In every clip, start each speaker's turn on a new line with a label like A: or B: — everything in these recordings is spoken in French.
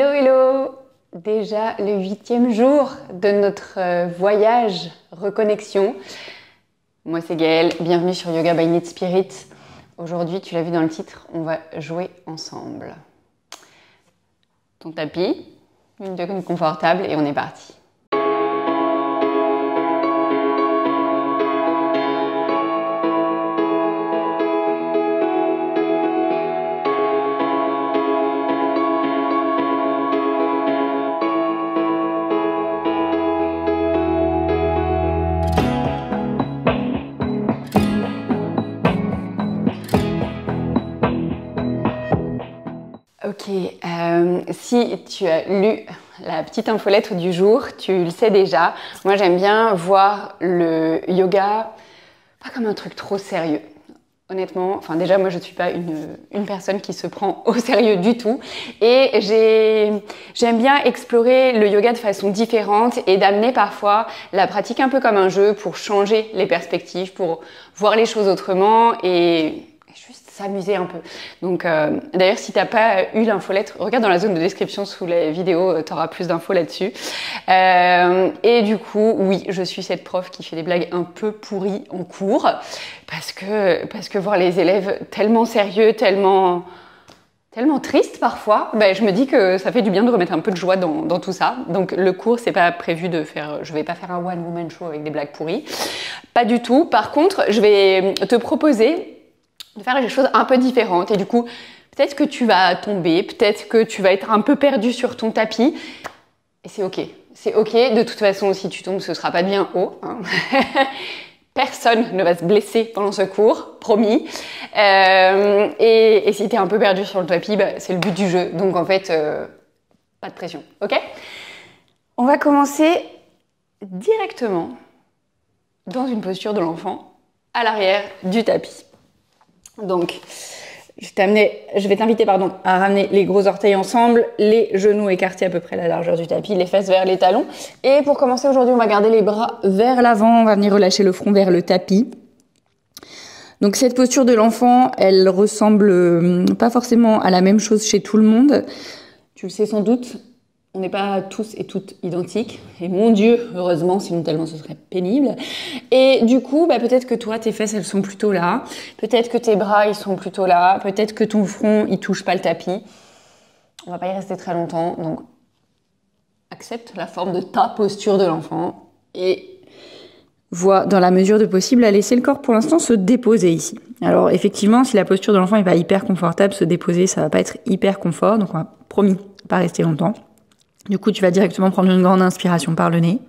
A: Hello, hello! Déjà le 8e jour de notre voyage reconnexion. Moi c'est Gaëlle, bienvenue sur Yoga by Need Spirit. Aujourd'hui, tu l'as vu dans le titre, on va jouer ensemble. Ton tapis, une tenue confortable et on est parti. Ok, si tu as lu la petite infolettre du jour, tu le sais déjà. Moi, j'aime bien voir le yoga pas comme un truc trop sérieux. Honnêtement, enfin déjà, moi, je ne suis pas une personne qui se prend au sérieux du tout. Et j'aime bien explorer le yoga de façon différente et d'amener parfois la pratique un peu comme un jeu pour changer les perspectives, pour voir les choses autrement et juste s'amuser un peu. Donc, d'ailleurs, si tu n'as pas eu l'infolettre, regarde dans la zone de description sous la vidéo, tu auras plus d'infos là-dessus. Et du coup, oui, je suis cette prof qui fait des blagues un peu pourries en cours parce que voir les élèves tellement sérieux, tellement tristes parfois, ben, je me dis que ça fait du bien de remettre un peu de joie dans tout ça. Donc, le cours, c'est pas prévu de faire, je vais pas faire un one-woman show avec des blagues pourries. Pas du tout. Par contre, je vais te proposer de faire des choses un peu différentes et du coup peut-être que tu vas tomber, peut-être que tu vas être un peu perdu sur ton tapis et c'est ok, de toute façon si tu tombes ce sera pas bien haut, hein. Personne ne va se blesser pendant ce cours, promis, et si tu es un peu perdu sur le tapis, bah, c'est le but du jeu, donc en fait pas de pression, ok? On va commencer directement dans une posture de l'enfant à l'arrière du tapis. Donc, je vais t'inviter à ramener les gros orteils ensemble, les genoux écartés à peu près à la largeur du tapis, les fesses vers les talons. Et pour commencer aujourd'hui, on va garder les bras vers l'avant, on va venir relâcher le front vers le tapis. Donc cette posture de l'enfant, elle ressemble pas forcément à la même chose chez tout le monde. Tu le sais sans doute, on n'est pas tous et toutes identiques. Et mon Dieu, heureusement, sinon tellement ce serait pénible. Et du coup, bah, peut-être que toi, tes fesses, elles sont plutôt là. Peut-être que tes bras, ils sont plutôt là. Peut-être que ton front, il touche pas le tapis. On va pas y rester très longtemps. Donc, accepte la forme de ta posture de l'enfant. Et vois, dans la mesure de possible, à laisser le corps pour l'instant se déposer ici. Alors, effectivement, si la posture de l'enfant n'est pas hyper confortable, se déposer, ça va pas être hyper confort. Donc, on va, promis, pas rester longtemps. Du coup, tu vas directement prendre une grande inspiration par le nez.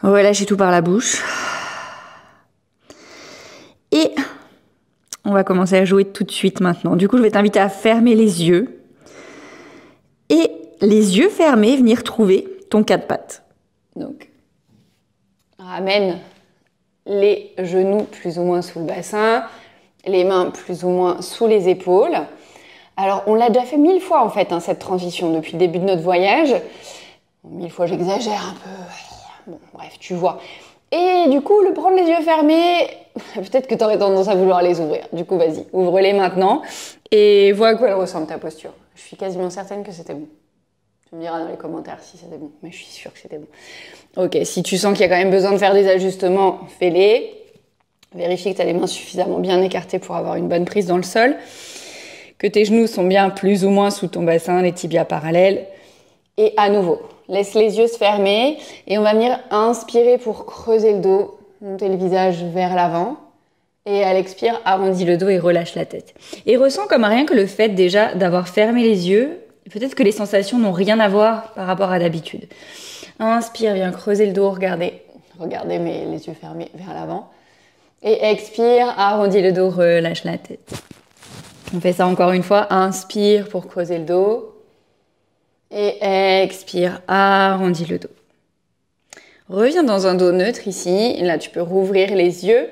A: Relâcher tout par la bouche. Et on va commencer à jouer tout de suite maintenant. Du coup, je vais t'inviter à fermer les yeux. Et les yeux fermés, venir trouver ton quatre pattes. Donc, ramène les genoux plus ou moins sous le bassin, les mains plus ou moins sous les épaules. Alors, on l'a déjà fait 1000 fois, en fait, hein, cette transition, depuis le début de notre voyage. 1000 fois, j'exagère un peu. Bon, bref, tu vois. Et du coup, le prendre les yeux fermés, peut-être que tu aurais tendance à vouloir les ouvrir. Du coup, vas-y, ouvre-les maintenant et vois à quoi elle ressemble ta posture. Je suis quasiment certaine que c'était bon. Tu me diras dans les commentaires si c'était bon, mais je suis sûre que c'était bon. Ok, si tu sens qu'il y a quand même besoin de faire des ajustements, fais-les. Vérifie que tu as les mains suffisamment bien écartées pour avoir une bonne prise dans le sol. Que tes genoux sont bien plus ou moins sous ton bassin, les tibias parallèles. Et à nouveau, laisse les yeux se fermer et on va venir inspirer pour creuser le dos, monter le visage vers l'avant. Et à l'expire, arrondis le dos et relâche la tête. Et ressens comme rien que le fait déjà d'avoir fermé les yeux, peut-être que les sensations n'ont rien à voir par rapport à d'habitude. Inspire, viens creuser le dos, regardez mais les yeux fermés vers l'avant. Et expire, arrondis le dos, relâche la tête. On fait ça encore une fois. Inspire pour creuser le dos. Et expire, arrondis le dos. Reviens dans un dos neutre ici. Là, tu peux rouvrir les yeux.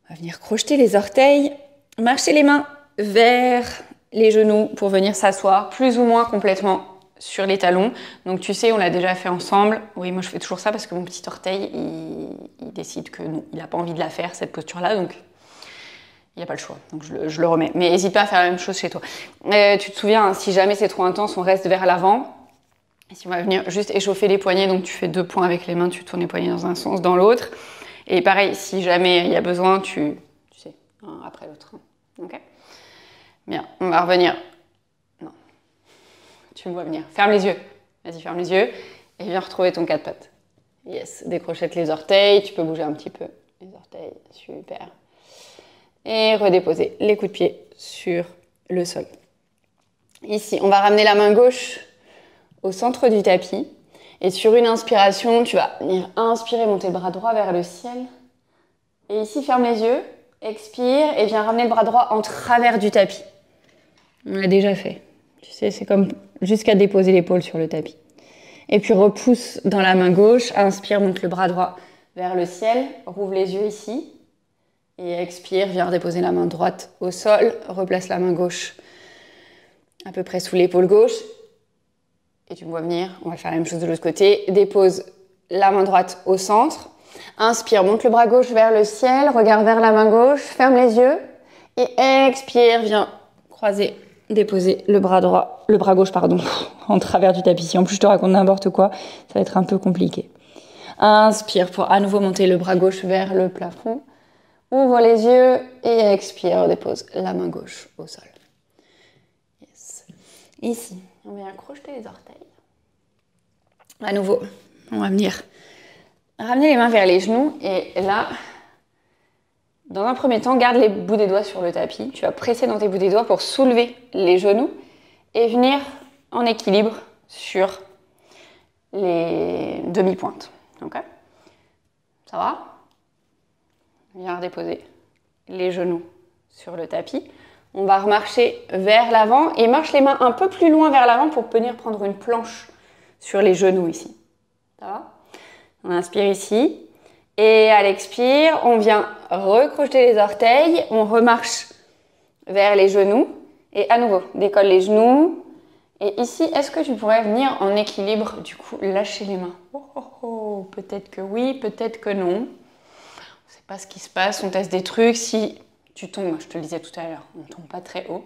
A: On va venir crocheter les orteils. Marcher les mains vers les genoux pour venir s'asseoir plus ou moins complètement sur les talons. Donc tu sais, on l'a déjà fait ensemble. Oui, moi je fais toujours ça parce que mon petit orteil, il décide que non, il n'a pas envie de la faire, cette posture-là. Donc Il n'y a pas le choix, donc je le remets. Mais n'hésite pas à faire la même chose chez toi. Tu te souviens, hein, si jamais c'est trop intense, on reste vers l'avant. Ici, on va venir juste échauffer les poignets. Donc, tu fais 2 points avec les mains, tu tournes les poignets dans un sens, dans l'autre. Et pareil, si jamais il y a besoin, tu sais, un après l'autre. Ok? Bien, on va revenir. Non, tu me vois venir. Ferme les yeux. Vas-y, ferme les yeux. Et viens retrouver ton 4 pattes. Yes, décrochette les orteils. Tu peux bouger un petit peu les orteils. Super. Et redéposer les coups de pied sur le sol. Ici, on va ramener la main gauche au centre du tapis. Et sur une inspiration, tu vas venir inspirer, monter le bras droit vers le ciel. Et ici, ferme les yeux, expire et viens ramener le bras droit en travers du tapis. On l'a déjà fait. Tu sais, c'est comme jusqu'à déposer l'épaule sur le tapis. Et puis repousse dans la main gauche, inspire, monte le bras droit vers le ciel, rouvre les yeux ici. Et expire, viens redéposer la main droite au sol, replace la main gauche à peu près sous l'épaule gauche. Et tu me vois venir, on va faire la même chose de l'autre côté. Dépose la main droite au centre. Inspire, monte le bras gauche vers le ciel, regarde vers la main gauche, ferme les yeux. Et expire, viens croiser, déposer le bras gauche, en travers du tapis. Si en plus je te raconte n'importe quoi, ça va être un peu compliqué. Inspire pour à nouveau monter le bras gauche vers le plafond. Ouvre les yeux et expire, dépose la main gauche au sol. Yes. Ici, on vient crocheter les orteils. À nouveau, on va venir ramener les mains vers les genoux. Et là, dans un premier temps, garde les bouts des doigts sur le tapis. Tu vas presser dans tes bouts des doigts pour soulever les genoux et venir en équilibre sur les demi-pointes. Ok ? Ça va ? Viens redéposer les genoux sur le tapis. On va remarcher vers l'avant et marche les mains un peu plus loin vers l'avant pour venir prendre une planche sur les genoux ici. Ça va ? On inspire ici. Et à l'expire, on vient recrocheter les orteils. On remarche vers les genoux. Et à nouveau, décolle les genoux. Et ici, est-ce que tu pourrais venir en équilibre, du coup, lâcher les mains ? Peut-être que oui, peut-être que non. Pas ce qui se passe, on teste des trucs, si tu tombes, je te le disais tout à l'heure, on ne tombe pas très haut.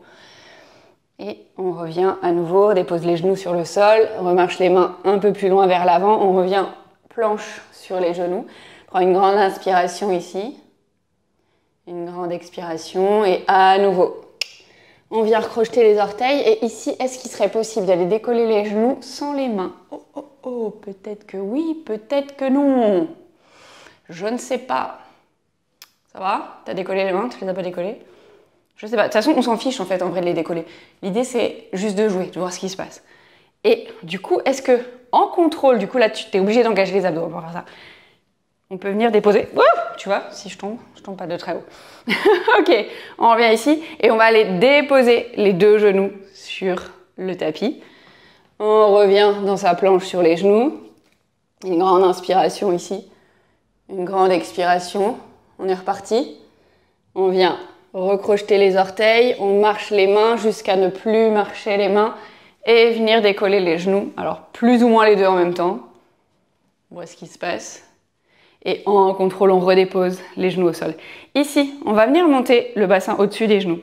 A: Et on revient à nouveau, dépose les genoux sur le sol, remarche les mains un peu plus loin vers l'avant, on revient planche sur les genoux. Prends une grande inspiration ici, une grande expiration et à nouveau. On vient recrocheter les orteils et ici, est-ce qu'il serait possible d'aller décoller les genoux sans les mains ? Peut-être que oui, peut-être que non. Je ne sais pas. Ça va ? T'as décollé les mains ? Tu les as pas décollées ? Je sais pas. De toute façon, on s'en fiche en fait en vrai de les décoller. L'idée c'est juste de jouer, de voir ce qui se passe. Et du coup, est-ce que en contrôle, du coup là tu es obligé d'engager les abdos pour faire ça. On peut venir déposer. Ouh, tu vois, si je tombe pas de très haut. Ok, on revient ici et on va aller déposer les 2 genoux sur le tapis. On revient dans sa planche sur les genoux. Une grande inspiration ici. Une grande expiration. On est reparti. On vient recrocheter les orteils. On marche les mains jusqu'à ne plus marcher les mains et venir décoller les genoux. Alors, plus ou moins les deux en même temps. On voit ce qui se passe. Et en contrôle, on redépose les genoux au sol. Ici, on va venir monter le bassin au-dessus des genoux.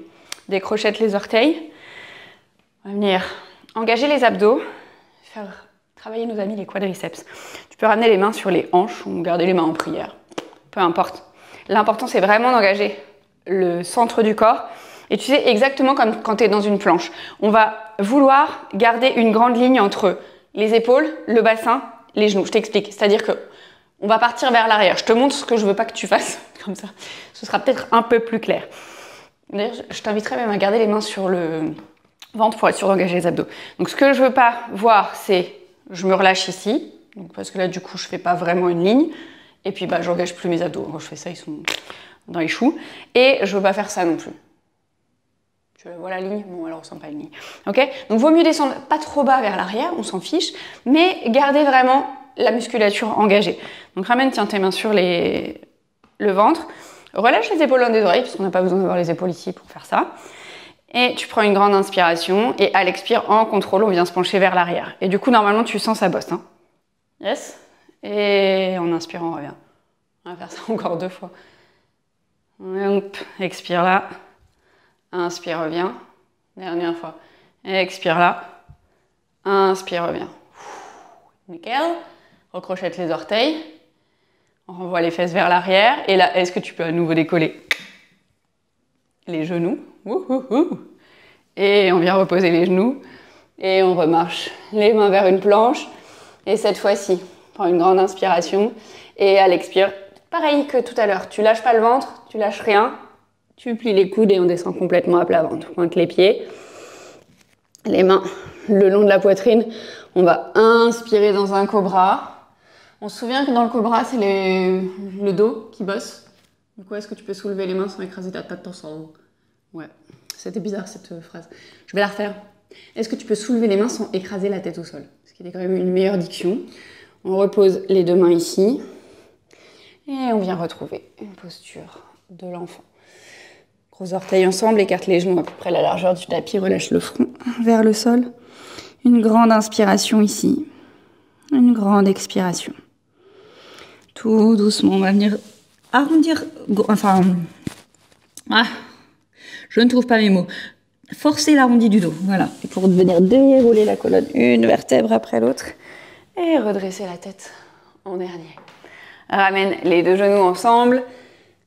A: Décrochette les orteils. On va venir engager les abdos. Faire travailler nos amis les quadriceps. Tu peux ramener les mains sur les hanches ou garder les mains en prière. Peu importe. L'important, c'est vraiment d'engager le centre du corps. Et tu sais, exactement comme quand tu es dans une planche. On va vouloir garder une grande ligne entre les épaules, le bassin, les genoux. Je t'explique. C'est-à-dire que on va partir vers l'arrière. Je te montre ce que je veux pas que tu fasses. Comme ça, ce sera peut-être un peu plus clair. D'ailleurs, je t'inviterai même à garder les mains sur le ventre pour être sûr d'engager les abdos. Donc, ce que je veux pas voir, c'est je me relâche ici. Donc, parce que là, du coup, je fais pas vraiment une ligne. Et puis, bah, j'engage plus mes abdos. Quand je fais ça, ils sont dans les choux. Et je veux pas faire ça non plus. Tu vois la ligne ? Bon, elle ressemble pas à une ligne. Ok ? Donc, vaut mieux descendre pas trop bas vers l'arrière, on s'en fiche, mais garder vraiment la musculature engagée. Donc, ramène, tiens, tes mains sur le ventre. Relâche les épaules loin des oreilles, parce qu'on n'a pas besoin d'avoir les épaules ici pour faire ça. Et tu prends une grande inspiration, et à l'expire, en contrôle, on vient se pencher vers l'arrière. Et du coup, normalement, tu sens ça bosse. Hein. Yes ? Et en inspirant, on revient. On va faire ça encore 2 fois. Hop, expire là. Inspire, reviens. Dernière fois. Expire là. Inspire, reviens. Nickel. Recrochette les orteils. On renvoie les fesses vers l'arrière. Et là, est-ce que tu peux à nouveau décoller les genoux? Et on vient reposer les genoux. Et on remarche les mains vers une planche. Et cette fois-ci, prends une grande inspiration. Et à l'expire, pareil que tout à l'heure. Tu lâches pas le ventre, tu lâches rien. Tu plies les coudes et on descend complètement à plat ventre. Pointe les pieds. Les mains le long de la poitrine. On va inspirer dans un cobra. On se souvient que dans le cobra, c'est le dos qui bosse. Du coup, est-ce que tu peux soulever les mains sans écraser ta tête ensemble? Ouais, c'était bizarre cette phrase. Je vais la refaire. Est-ce que tu peux soulever les mains sans écraser la tête au sol? Ce qui est quand même une meilleure diction. On repose les deux mains ici. Et on vient retrouver une posture de l'enfant. Gros orteils ensemble, écarte les genoux à peu près la largeur du tapis, relâche le front vers le sol. Une grande inspiration ici. Une grande expiration. Tout doucement, on va venir arrondir... je ne trouve pas mes mots. Forcer l'arrondi du dos, voilà. Et pour venir dérouler la colonne, une vertèbre après l'autre. Et redresser la tête en dernier. Ramène les deux genoux ensemble.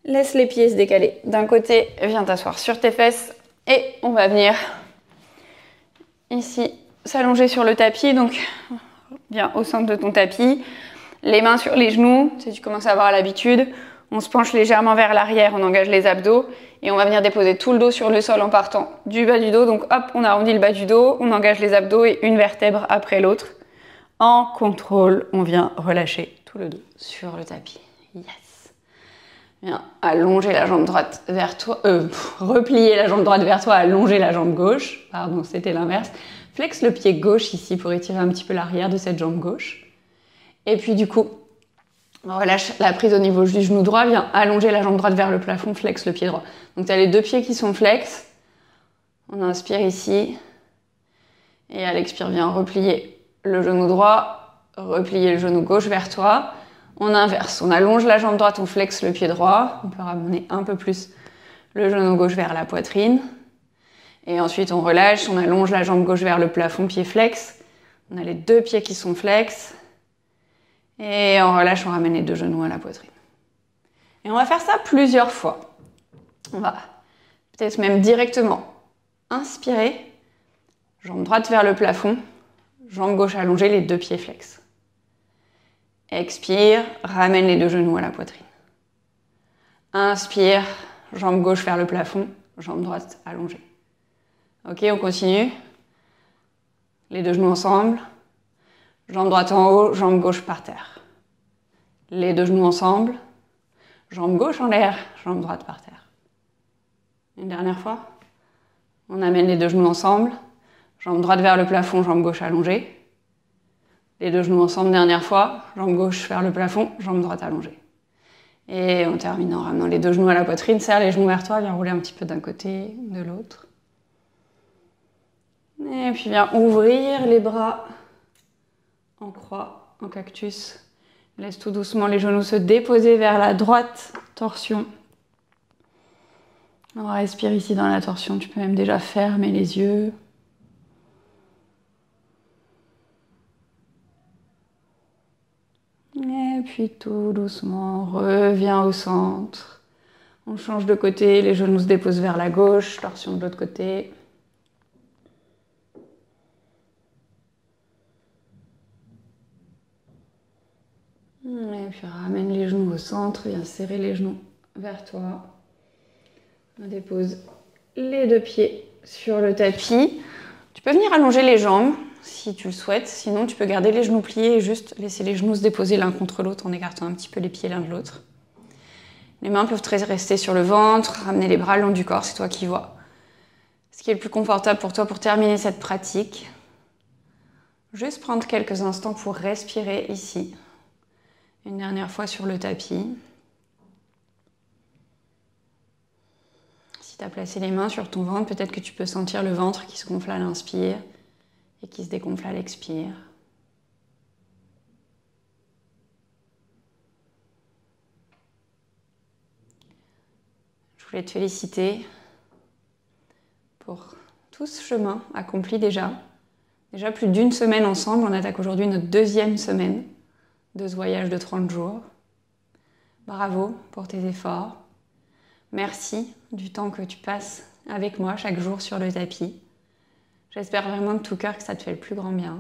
A: Laisse les pieds se décaler d'un côté. Viens t'asseoir sur tes fesses. Et on va venir ici s'allonger sur le tapis. Donc, viens au centre de ton tapis. Les mains sur les genoux. Si tu commences à avoir l'habitude. On se penche légèrement vers l'arrière. On engage les abdos. Et on va venir déposer tout le dos sur le sol en partant du bas du dos. Donc hop, on arrondit le bas du dos. On engage les abdos et une vertèbre après l'autre. En contrôle, on vient relâcher tout le dos sur le tapis. Yes. Viens allonger la jambe droite vers toi. Replier la jambe droite vers toi, allonger la jambe gauche. Pardon, c'était l'inverse. Flexe le pied gauche ici pour étirer un petit peu l'arrière de cette jambe gauche. Et puis du coup, on relâche la prise au niveau du genou droit. Viens allonger la jambe droite vers le plafond, flexe le pied droit. Donc tu as les deux pieds qui sont flex. On inspire ici. Et à l'expire, viens replier le genou droit, replier le genou gauche vers toi. On inverse, on allonge la jambe droite, on flexe le pied droit. On peut ramener un peu plus le genou gauche vers la poitrine. Et ensuite, on relâche, on allonge la jambe gauche vers le plafond, pied flex. On a les deux pieds qui sont flex. Et on relâche, on ramène les deux genoux à la poitrine. Et on va faire ça plusieurs fois. On va peut-être même directement inspirer, jambe droite vers le plafond, jambe gauche allongée, les deux pieds flex. Expire, ramène les deux genoux à la poitrine. Inspire, jambe gauche vers le plafond, jambe droite allongée. Ok, on continue. Les deux genoux ensemble. Jambe droite en haut, jambe gauche par terre. Les deux genoux ensemble. Jambe gauche en l'air, jambe droite par terre. Une dernière fois. On amène les deux genoux ensemble. Jambe droite vers le plafond, jambe gauche allongée. Les deux genoux ensemble, dernière fois. Jambe gauche vers le plafond, jambe droite allongée. Et on termine en ramenant les deux genoux à la poitrine. Serre les genoux vers toi, viens rouler un petit peu d'un côté, de l'autre. Et puis viens ouvrir les bras en croix, en cactus. Laisse tout doucement les genoux se déposer vers la droite, torsion. On respire ici dans la torsion. Tu peux même déjà fermer les yeux. Et puis tout doucement, reviens au centre. On change de côté, les genoux se déposent vers la gauche, torsion de l'autre côté. Et puis ramène les genoux au centre, viens serrer les genoux vers toi. On dépose les deux pieds sur le tapis. Tu peux venir allonger les jambes si tu le souhaites. Sinon, tu peux garder les genoux pliés et juste laisser les genoux se déposer l'un contre l'autre en écartant un petit peu les pieds l'un de l'autre. Les mains peuvent rester sur le ventre, ramener les bras le long du corps, c'est toi qui vois. Ce qui est le plus confortable pour toi pour terminer cette pratique. Juste prendre quelques instants pour respirer ici. Une dernière fois sur le tapis. Si tu as placé les mains sur ton ventre, peut-être que tu peux sentir le ventre qui se gonfle à l'inspire et qui se dégonfle à l'expire. Je voulais te féliciter pour tout ce chemin accompli déjà. Déjà plus d'une semaine ensemble, on attaque aujourd'hui notre 2e semaine de ce voyage de 30 jours. Bravo pour tes efforts. Merci du temps que tu passes avec moi chaque jour sur le tapis. J'espère vraiment de tout cœur que ça te fait le plus grand bien.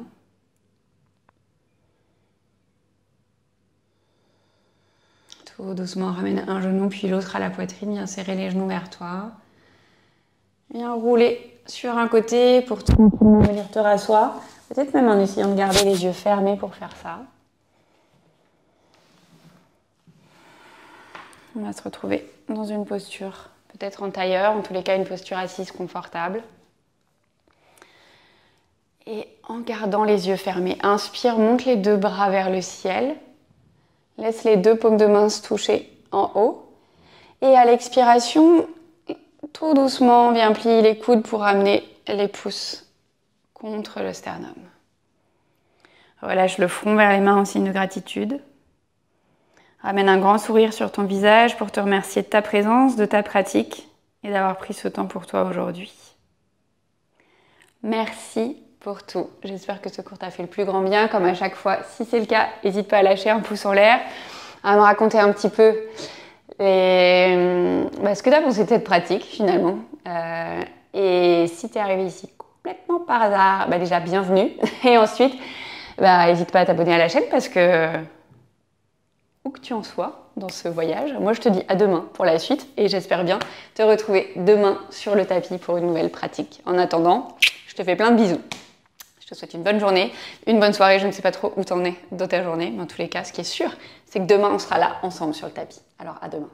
A: Tout doucement, ramène un genou puis l'autre à la poitrine. Viens serrer les genoux vers toi. Viens rouler sur un côté pour tranquillement venir te rasseoir. Peut-être même en essayant de garder les yeux fermés pour faire ça. On va se retrouver dans une posture, peut-être en tailleur, en tous les cas une posture assise confortable. Et en gardant les yeux fermés, inspire, monte les 2 bras vers le ciel. Laisse les 2 paumes de main se toucher en haut. Et à l'expiration, tout doucement, viens plier les coudes pour amener les pouces contre le sternum. Relâche le front vers les mains en signe de gratitude. Ramène un grand sourire sur ton visage pour te remercier de ta présence, de ta pratique et d'avoir pris ce temps pour toi aujourd'hui. Merci pour tout. J'espère que ce cours t'a fait le plus grand bien. Comme à chaque fois, si c'est le cas, n'hésite pas à lâcher un pouce en l'air, à me raconter un petit peu ce que tu as pensé de cette pratique finalement. Et si tu es arrivé ici complètement par hasard, déjà bienvenue. Et ensuite, n'hésite pas à t'abonner à la chaîne parce que où que tu en sois dans ce voyage, moi je te dis à demain pour la suite et j'espère bien te retrouver demain sur le tapis pour une nouvelle pratique. En attendant, je te fais plein de bisous. Je te souhaite une bonne journée, une bonne soirée. Je ne sais pas trop où t'en es dans ta journée, mais en tous les cas, ce qui est sûr, c'est que demain on sera là ensemble sur le tapis. Alors à demain.